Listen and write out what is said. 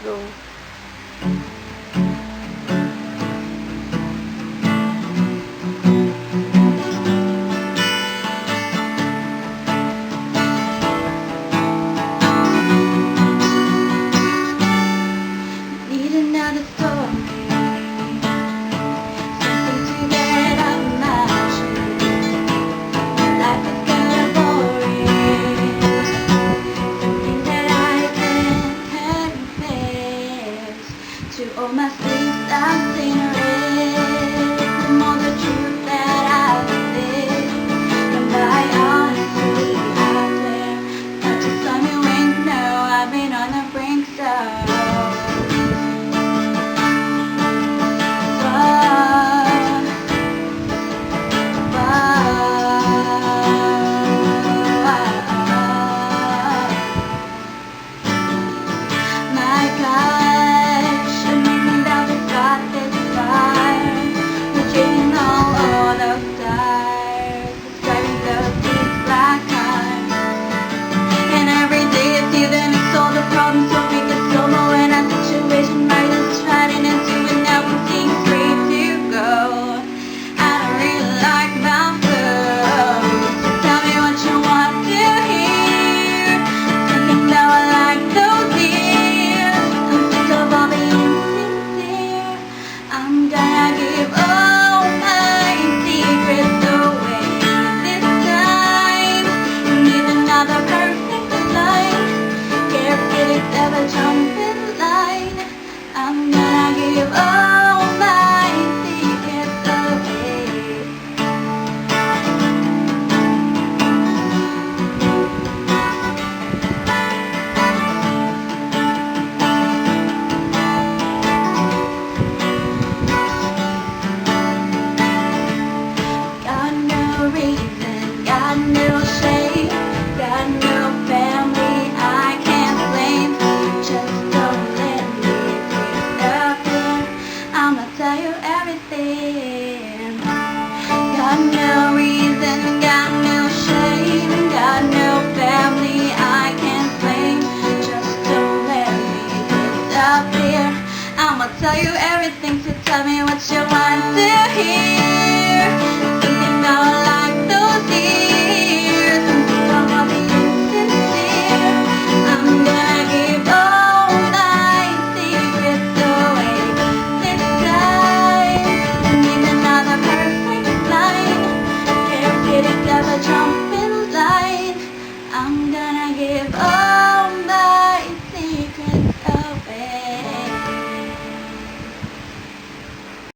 go. Need another story, something to get out of my shoes. Life is kinda boring, something that I can face. To all my sleeps I've seen red, from all the truth that I've lived. And my honesty out there, not to tell me when, no, I've been on the brink, so my gosh, amazing that we got this far. We're chasing all the stars, driving those big black cars. And every day it's even it's all the problems, so we get slow-mo and our situation right is riding into it. Now I'm seeing straight to go. I don't really like my flow, so tell me what you want to hear. Thinking now I like those ears. I'm sick of all being sincere. I'm gonna give all my secrets away this time. Need another perfect line. It's ever jumping line. I'm gonna give all my secrets away. Got no reason, got no shame, got no family I can't blame. Just don't let me disappear. I'ma tell you everything. Got no reason, got no shame, got no family I can't blame. Just don't let me disappear. I'ma tell you everything, so tell me what you want to hear.